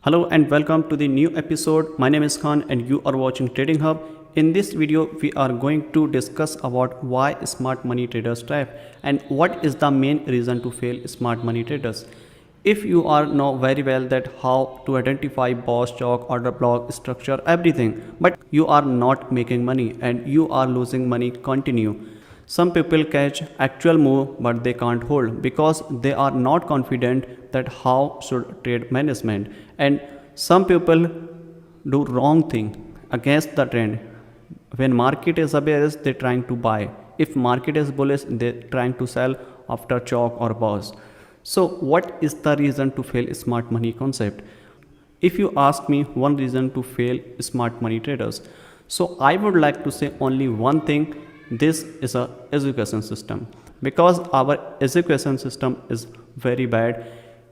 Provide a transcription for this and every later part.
Hello and welcome to the new episode. My name is Khan and you are watching Trading Hub. In this video, we are going to discuss about why smart money traders trap and what is the main reason to fail smart money traders. If you are know very well that how to identify boss, chalk, order block, structure, everything, but you are not making money and you are losing money continue. Some people catch actual move but they can't hold because they are not confident that how should trade management, and some people do wrong thing against the trend. When market is bearish they trying to buy, if market is bullish they trying to sell after chalk or boss. So what is the reason to fail smart money concept? If you ask me one reason to fail smart money traders, so I would like to say only one thing. This is a education system, because our education system is very bad.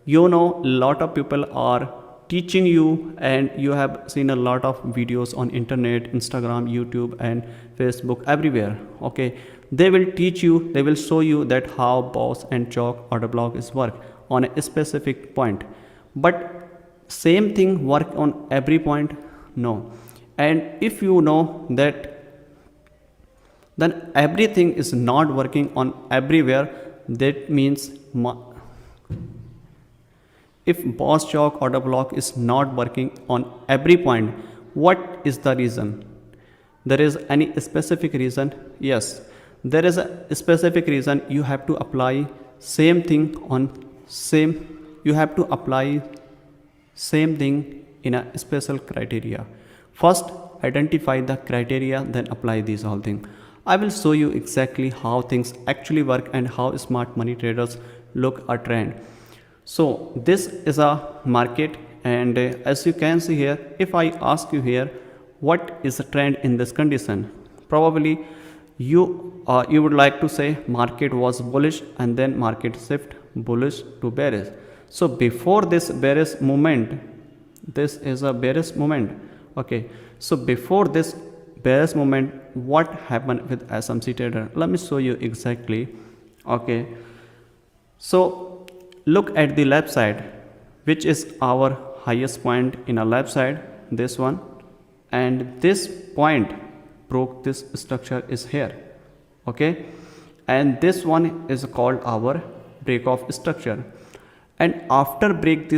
You know, a lot of people are teaching you and you have seen a lot of videos on internet, Instagram, YouTube and Facebook, everywhere. Okay, they will teach you, they will show you that how boss and chalk order block is work on a specific point, but same thing work on every point? No. And if you know that then everything is not working on everywhere, that means if boss chalk order block is not working on every point, what is the reason? There is any specific reason? Yes, there is a specific reason. You have to apply same thing on same, you have to apply same thing in a special criteria. First identify the criteria, then apply these whole thing. I will show you exactly how things actually work and how smart money traders look a trend. So this is a market, and as you can see here, if I ask you here what is the trend in this condition, probably you would like to say market was bullish and then market shift bullish to bearish. So before this bearish movement, this is a bearish movement. Okay, so before this bearish moment, what happened with SMC trader? Let me show you exactly. Okay, so look at the left side, which is our highest point in a left side, this one, and this point broke this structure is here. Okay, and this one is called our break of structure. And after break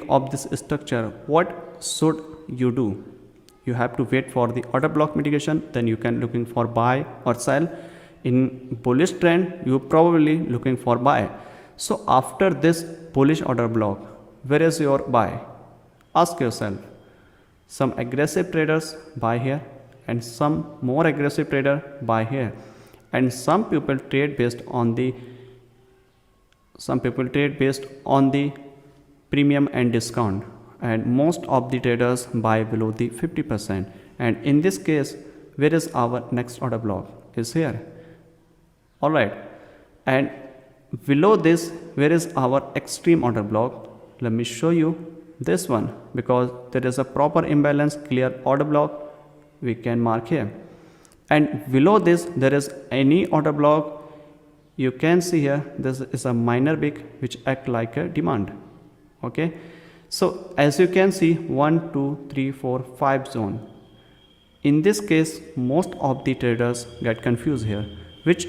of this structure, what should you do? You have to wait for the order block mitigation, then you can looking for buy or sell. In bullish trend you probably looking for buy. So after this bullish order block, where is your buy? Ask yourself. Some aggressive traders buy here and some more aggressive trader buy here, and some people trade based on the premium and discount, and most of the traders buy below the 50%. And in this case, where is our next order block? Is here. All right, and below this, where is our extreme order block? Let me show you this one, because there is a proper imbalance, clear order block we can mark here. And below this there is any order block, you can see here this is a minor wick which act like a demand. Okay, so as you can see, 1 2 3 4 5 zone. In this case most of the traders get confused here which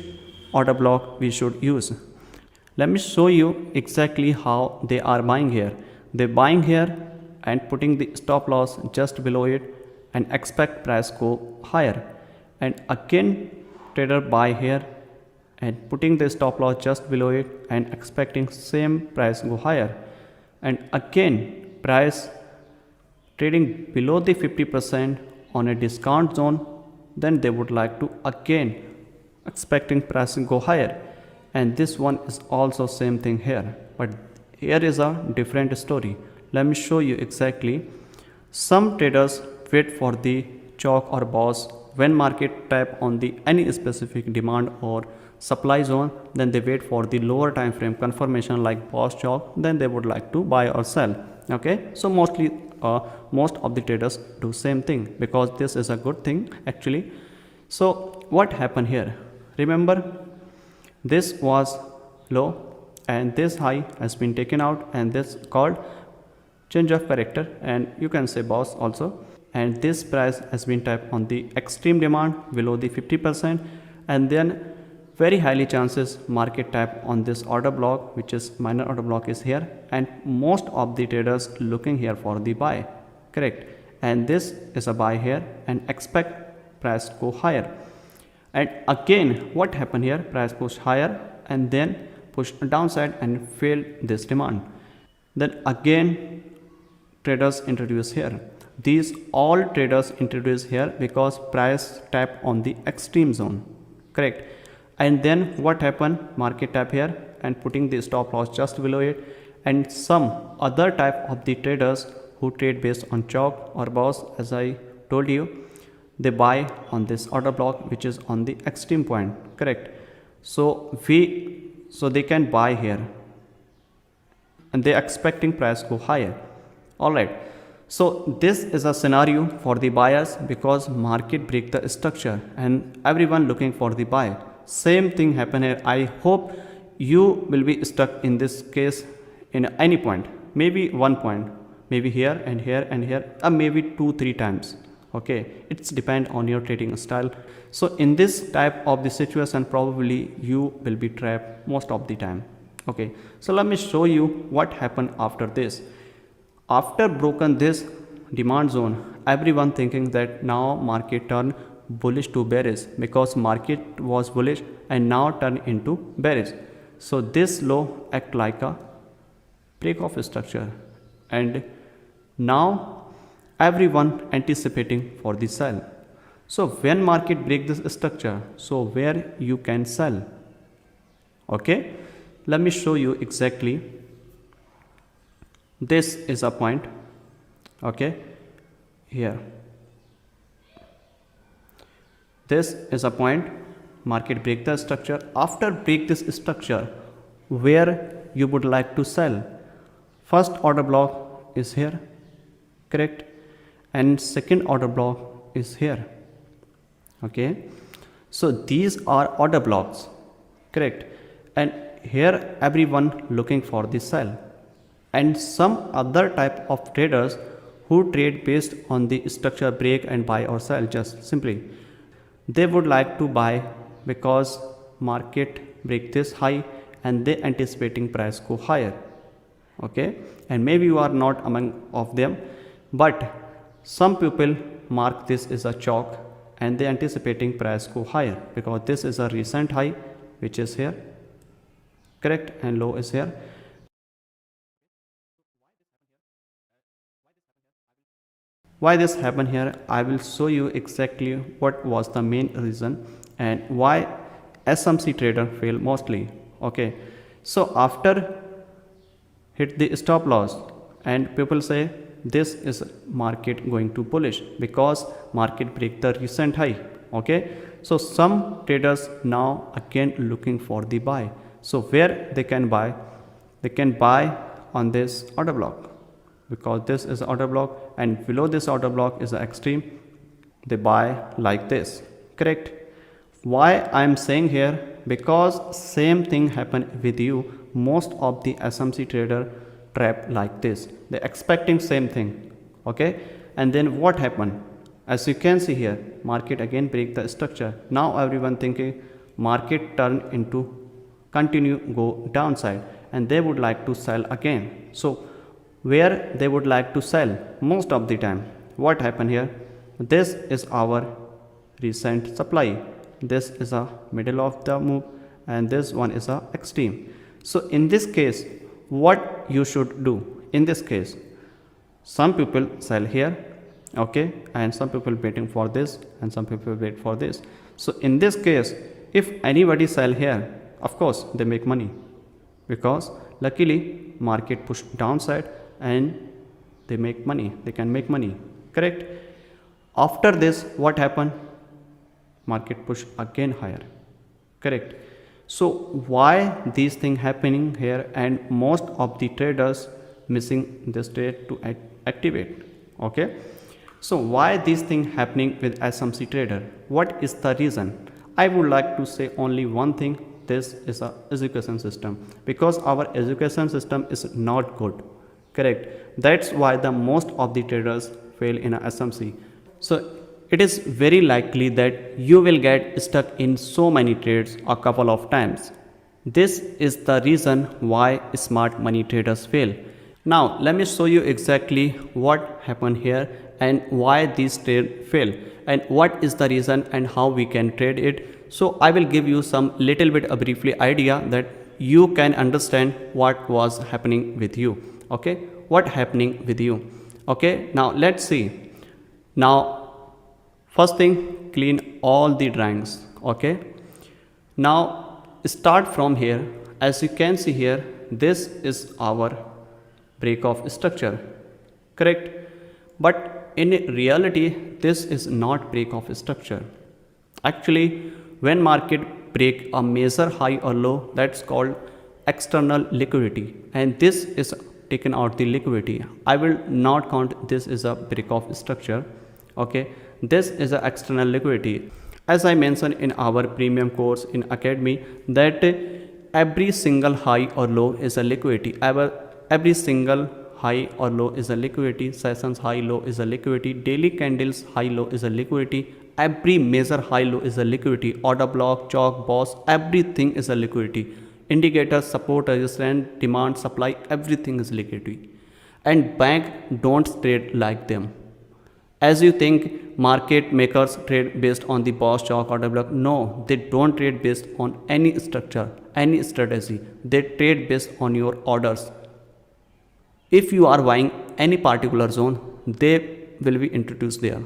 order block we should use. Let me show you exactly how they are buying here. They buying here and putting the stop loss just below it and expect price go higher, and again trader buy here and putting the stop loss just below it and expecting same price go higher, and again price trading below the 50% on a discount zone, then they would like to again expecting price go higher. And this one is also same thing here, but here is a different story. Let me show you exactly. Some traders wait for the chalk or boss. When market tap on the any specific demand or supply zone, then they wait for the lower time frame confirmation like boss chalk, then they would like to buy or sell. Okay, so most of the traders do same thing, because this is a good thing actually. So what happened here? Remember, this was low and this high has been taken out, and this called change of character, and you can say boss also. And this price has been tapped on the extreme demand below the 50%, and then very highly chances market tap on this order block, which is minor order block is here, and most of the traders looking here for the buy, correct? And this is a buy here and expect price go higher. And again what happened here, price push higher and then push downside and failed this demand. Then again traders introduce here, these all traders introduce here because price tap on the extreme zone, correct? And then what happened, market tap here and putting the stop loss just below it, and some other type of the traders who trade based on chalk or boss, as I told you, they buy on this order block which is on the extreme point, correct? So they can buy here and they expecting price go higher. All right, so this is a scenario for the buyers because market break the structure and everyone looking for the buy. Same thing happen here. I hope you will be stuck in this case in any point, maybe one point, maybe here and here and here, or maybe 2-3 times. Okay, it's depend on your trading style. So in this type of the situation, probably you will be trapped most of the time. Okay, so let me show you what happened after this. After broken this demand zone, everyone thinking that now market turn bullish to bearish because market was bullish and now turn into bearish. So this low act like a break of structure, and now everyone anticipating for the sell. So when market break this structure, so where you can sell. Okay, let me show you exactly. This is a point, okay, here. This is a point, market break the structure. After break this structure, where you would like to sell, first order block is here, correct? And second order block is here. Okay, so these are order blocks, correct? And here everyone looking for the sell, and some other type of traders who trade based on the structure break and buy or sell, just simply they would like to buy because market break this high and they anticipating price go higher. Okay, and maybe you are not among of them, but some people mark this as a chalk and they anticipating price go higher because this is a recent high which is here, correct, and low is here. Why this happened here, I will show you exactly what was the main reason and why SMC trader fail mostly. Okay, so after hit the stop loss and people say this is market going to bullish because market break the recent high. Okay, so some traders now again looking for the buy. So where they can buy, they can buy on this order block because this is order block and below this order block is the extreme. They buy like this, correct? Why I am saying here, because same thing happened with you. Most of the SMC trader trap like this, they expecting same thing. Okay, and then what happened, as you can see here, market again break the structure. Now everyone thinking market turn into continue go downside and they would like to sell again. So where they would like to sell most of the time, what happened here, this is our recent supply, this is a middle of the move and this one is a extreme. So in this case what you should do, in this case some people sell here, okay, and some people waiting for this and some people wait for this. So in this case if anybody sell here, of course they make money because luckily market push downside and they make money, they can make money, correct? After this what happened, market push again higher, correct? So why these things happening here and most of the traders missing this trade to activate? Okay, so why these things happening with SMC trader, what is the reason? I would like to say only one thing, this is a education system, because our education system is not good. correct? That's why the most of the traders fail in a SMC. So it is very likely that you will get stuck in so many trades a couple of times. This is the reason why smart money traders fail. Now let me show you exactly what happened here and why these trades fail and what is the reason and how we can trade it. So I will give you some little bit a briefly idea that you can understand what was happening with you. Okay, what happening with you. Okay, now let's see. Now first thing, clean all the drawings. Okay, now start from here. As you can see here, this is our break of structure, correct? But in reality this is not break of structure. Actually, when market break a major high or low, that's called external liquidity, and this is taken out the liquidity. I will not count this is a break of structure. Okay, this is a external liquidity. As I mentioned in our premium course in academy, that every single high or low is a liquidity. Every single high or low is a liquidity. Sessions high low is a liquidity. Daily candles high low is a liquidity. Every major high low is a liquidity. Order block, chalk, boss, everything is a liquidity. Indicators, support, resistance, demand, supply, everything is liquidity. And bank don't trade like them. As you think market makers trade based on the boss, chalk, order block, no, they don't trade based on any structure, any strategy. They trade based on your orders. If you are buying any particular zone, they will be introduced there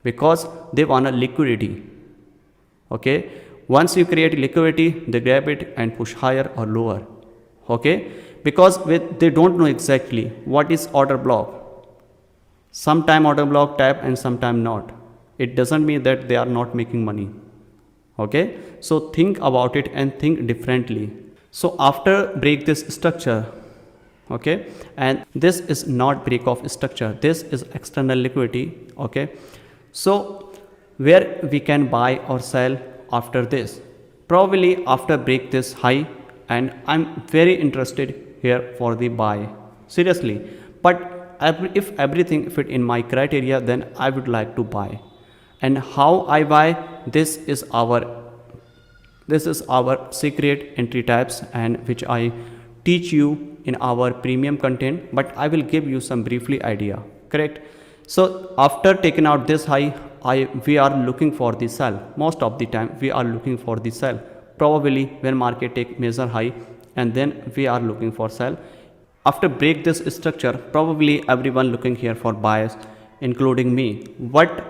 because they want a liquidity. Okay, once you create liquidity, they grab it and push higher or lower. Okay, because they don't know exactly what is order block. Sometime order block tap and sometime not. It doesn't mean that they are not making money. Okay, so think about it and think differently. So after break this structure, okay, and this is not break of structure, this is external liquidity. Okay, so where we can buy or sell after this? Probably after break this high, and I'm very interested here for the buy, seriously. But if everything fit in my criteria, then I would like to buy. And how I buy? This is our secret entry types, and which I teach you in our premium content, but I will give you some briefly idea, correct? So after taking out this high, we are looking for the sell. Most of the time we are looking for the sell. Probably when market take major high, and then we are looking for sell. After break this structure, probably everyone looking here for buyers, including me. But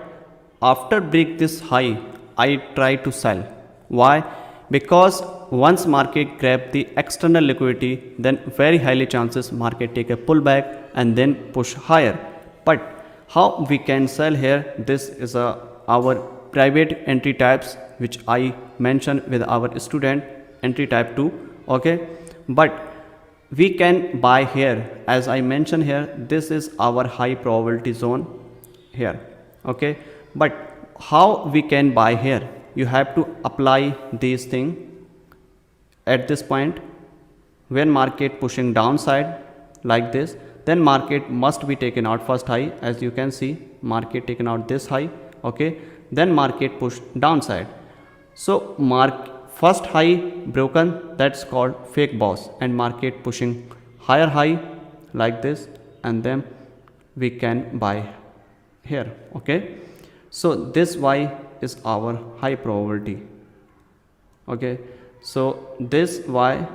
after break this high, I try to sell. Why? Because once market grab the external liquidity, then very highly chances market take a pullback and then push higher. But how we can sell here? This is our private entry types, which I mentioned with our student, entry type 2. Okay, but we can buy here. As I mentioned here, this is our high probability zone here. Okay, but how we can buy here? You have to apply these things at this point. When market pushing downside like this, then market must be taken out first high. As you can see, market taken out this high. Okay, then market push downside. So first high broken, that's called fake boss, and market pushing higher high like this, and then we can buy here. Okay, so this Y is our high probability. Okay, so this Y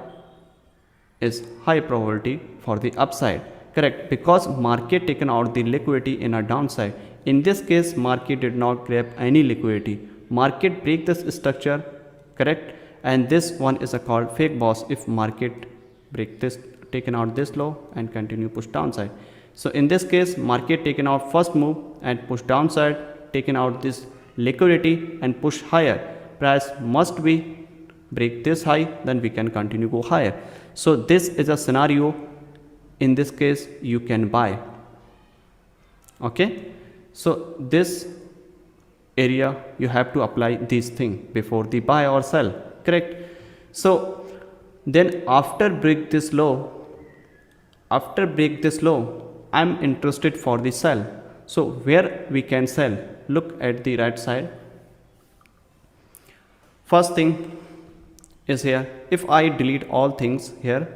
is high probability for the upside, correct? Because market taken out the liquidity in a downside. In this case, market did not grab any liquidity. Market break this structure, correct? And this one is called fake boss if market break this, taken out this low and continue push downside. So in this case, market taken out first move and push downside, taken out this liquidity and push higher. Price must be break this high, then we can continue go higher. So this is a scenario. In this case, you can buy. Okay, so this area you have to apply these things before the buy or sell, correct? So then after break this low, After break this low, I'm interested for the sell. So where we can sell, look at the right side. First thing is here. If I delete all things here,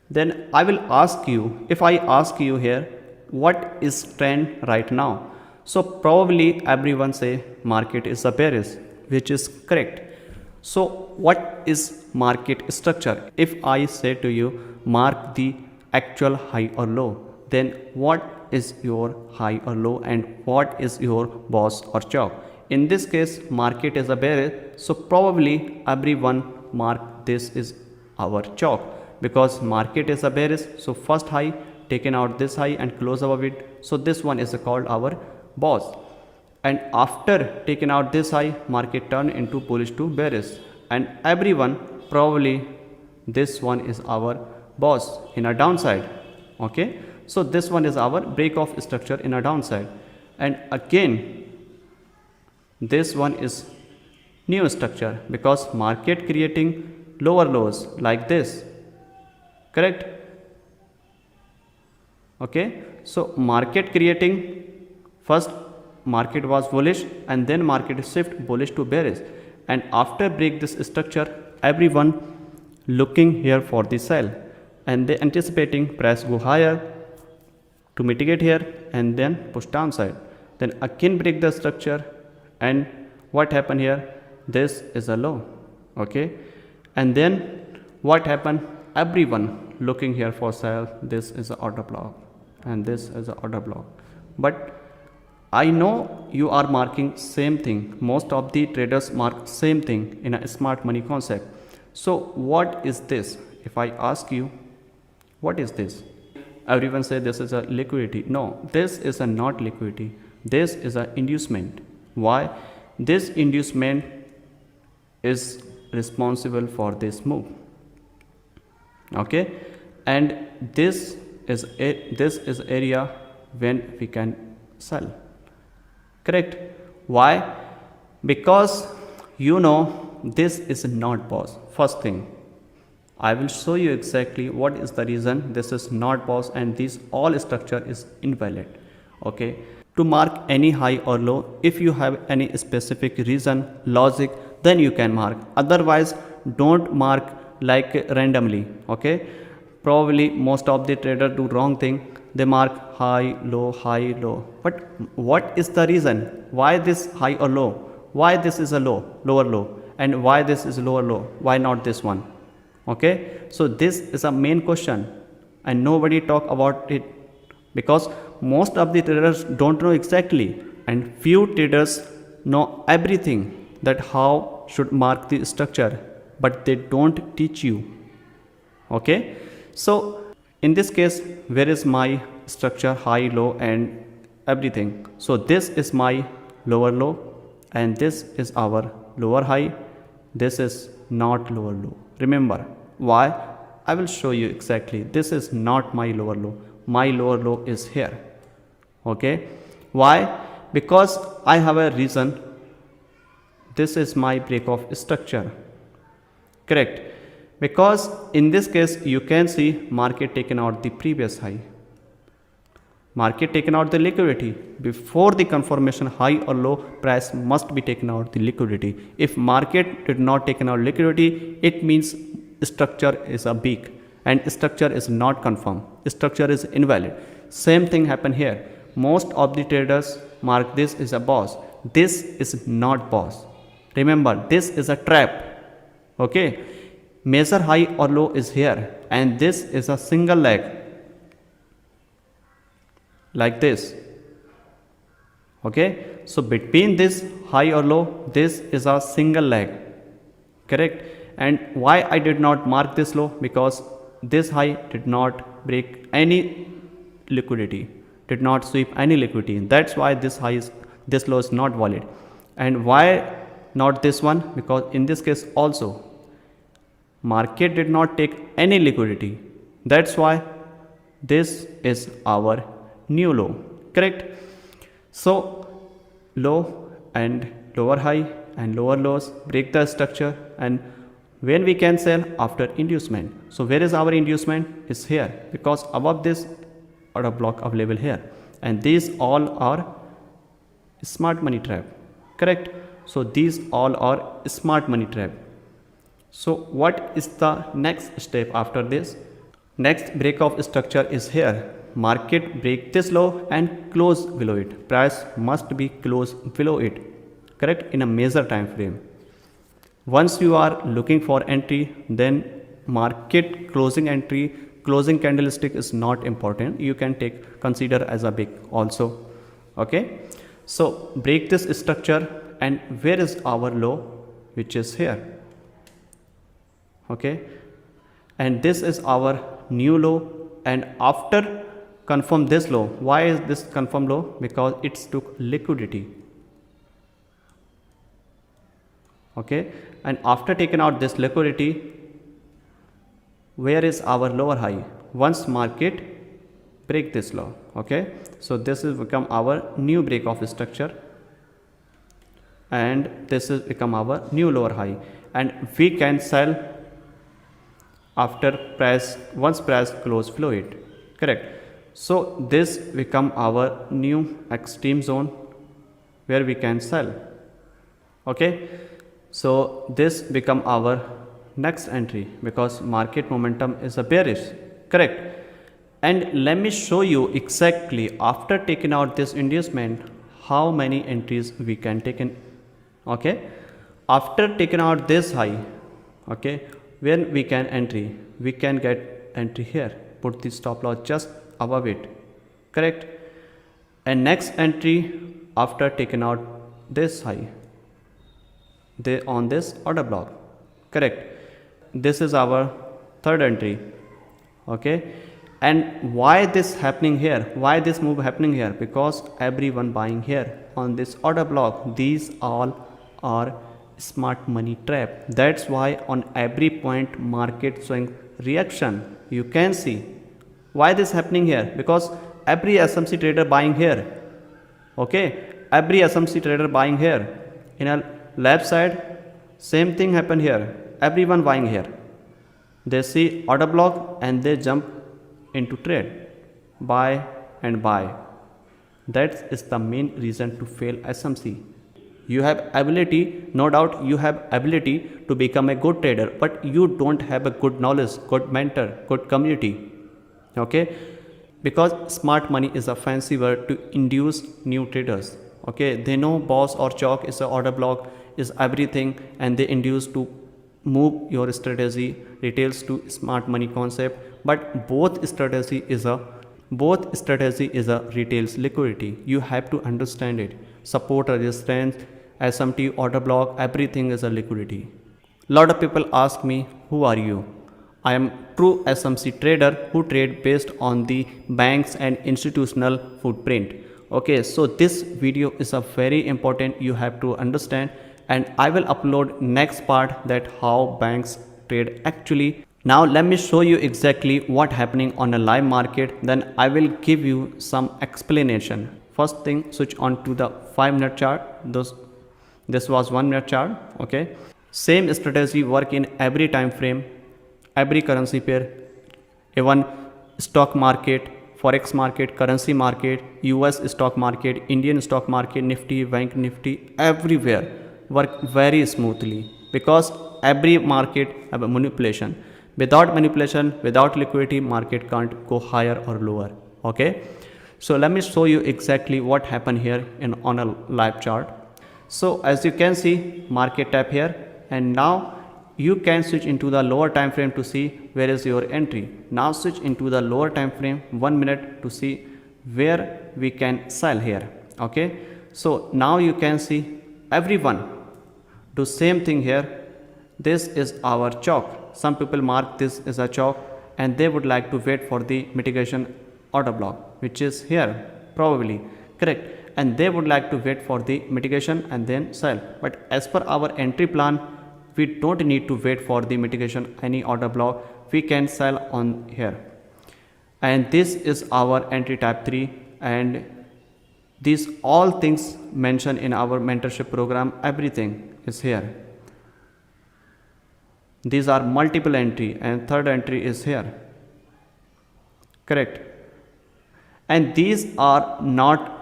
then I will ask you, if I ask you here, what is trend right now? So probably everyone say market is a bearish, which is correct. So what is market structure? If I say to you, mark the actual high or low, then what is your high or low and what is your boss or chop? In this case, market is a bearish, so probably everyone mark this is our chop, because market is a bearish. So first high taken out this high and close above it, so this one is called our boss. And after taking out this high, market turn into bullish to bearish, and everyone probably this one is our boss in a downside. Okay, so this one is our break off structure in a downside, and again this one is new structure because market creating lower lows like this, correct? Okay, so market creating, first market was bullish and then market shift bullish to bearish, and after break this structure, everyone looking here for the sell, and they anticipating price go higher to mitigate here and then push downside. Then again break the structure, and what happened here, this is a low. Okay, and then what happened, everyone looking here for sell, this is a order block and this is a order block. But I know you are marking same thing, most of the traders mark same thing in a smart money concept. So what is this? If I ask you, what is this? Everyone say this is a liquidity. No, this is a not liquidity, this is a inducement. Why? This inducement is responsible for this move. Okay, and this is area when we can sell, correct? Why? Because you know this is not boss. First thing, I will show you exactly what is the reason this is not boss and this all structure is invalid. Okay, to mark any high or low, if you have any specific reason, logic, then you can mark. Otherwise don't mark like randomly. Okay, probably most of the traders do wrong thing, they mark high low. But what is the reason why this high or low, why this is a lower low, and why this is lower low, why not this one? Okay, so this is a main question and nobody talk about it, because most of the traders don't know exactly, and few traders know everything that how should mark the structure, but they don't teach you. Okay, so in this case, where is my structure, high low and everything? So this is my lower low and this is our lower high, this is not lower low. Remember why? I will show you exactly. This is not my lower low, my lower low is here. Okay, why? Because I have a reason, this is my break off structure, correct? Because in this case you can see market taken out the previous high, market taken out the liquidity. Before the confirmation high or low, price must be taken out the liquidity. If market did not taken out liquidity, it means structure is a weak and structure is not confirmed, structure is invalid. Same thing happen here. Most of the traders mark this is a boss, this is not boss. Remember, this is a trap. Okay, measure high or low is here and this is a single leg like this. Okay, so between this high or low, this is a single leg, correct? And why I did not mark this low? Because this high did not break any liquidity, did not sweep any liquidity. That's why this low is not valid. And why not this one? Because in this case also market did not take any liquidity. That's why this is our new low, correct? So low and lower high and lower lows break the structure, and When we can sell? After inducement. So where is our inducement? Is here, because above this order block available here, and these all are smart money trap, correct? So these all are smart money trap. So what is the next step after this? Next break of structure is here. Market break this low and close below it. Price must be close below it, correct, in a major time frame. Once you are looking for entry, then market closing entry, closing candlestick is not important. You can consider as a big also. Okay. So break this structure, and where is our low? Which is here. Okay. And this is our new low, and after confirm this low. Why is this confirm low? Because it took liquidity. Okay, and after taking out this liquidity, where is our lower high? Once market break this low. Okay, so this is become our new break of structure, and this is become our new lower high, and we can sell after price, once price close below it, correct? So this become our new extreme zone where we can sell. Okay, so this become our next entry, because market momentum is a bearish, correct? And let me show you exactly after taking out this inducement how many entries we can take in. Okay, after taking out this high, okay, when we can entry, we can get entry here, put the stop loss just above it, correct? And next entry after taking out this high, on this order block, correct? This is our third entry. Okay, and why this happening here? Why this move happening here? Because everyone buying here on this order block. These all are smart money trap. That's why on every point market showing reaction. You can see why this happening here, because every SMC trader buying here. Okay, every SMC trader buying here. In a left side, same thing happened here. Everyone buying here. They see order block and they jump into trade, buy and buy. That is the main reason to fail SMC. You have ability, no doubt you have ability to become a good trader, but you don't have a good knowledge, good mentor, good community. Okay, because smart money is a fancy word to induce new traders. Okay, they know boss or chalk is a order block, is everything, and they induce to move your strategy retails to smart money concept. But both strategy is a retails liquidity. You have to understand it. Support, resistance, SMT, order block, everything is a liquidity. Lot of people ask me, who are you? I am true SMC trader who trade based on the banks and institutional footprint. Okay, so this video is a very important, you have to understand, and I will upload next part that how banks trade actually. Now let me show you exactly what happening on a live market, then I will give you some explanation. First thing, switch on to the 5-minute chart. This was 1-minute chart. Okay, same strategy work in every time frame, every currency pair, even stock market, forex market, currency market, US stock market, Indian stock market, Nifty, Bank Nifty, everywhere work very smoothly, because every market have a manipulation. Without manipulation, without liquidity, market can't go higher or lower. Okay, so let me show you exactly what happened here on a live chart. So as you can see, market tap here, and now you can switch into the lower time frame to see where is your entry. Now switch into the lower time frame 1 minute to see where we can sell here. Okay, so now you can see everyone do same thing here. This is our chalk. Some people mark this as a chalk and they would like to wait for the mitigation order block, which is here probably, correct, and they would like to wait for the mitigation and then sell. But as per our entry plan, we don't need to wait for the mitigation any order block, we can sell on here. And this is our entry type 3, and these all things mentioned in our mentorship program, everything is here. These are multiple entry and third entry is here. Correct. And these are not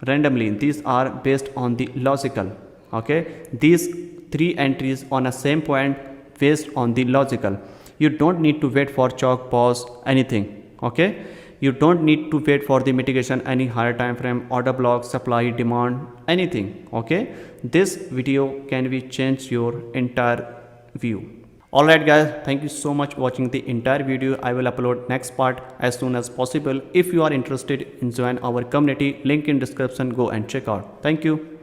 randomly, these are based on the logical. Okay, these three entries on a same point based on the logical. You don't need to wait for chalk, pause, anything. Okay, you don't need to wait for the mitigation, any higher time frame, order block, supply, demand, anything. Okay, this video can be change your entire view. Alright guys, thank you so much for watching the entire video. I will upload next part as soon as possible. If you are interested in join our community, link in description, go and check out. Thank you.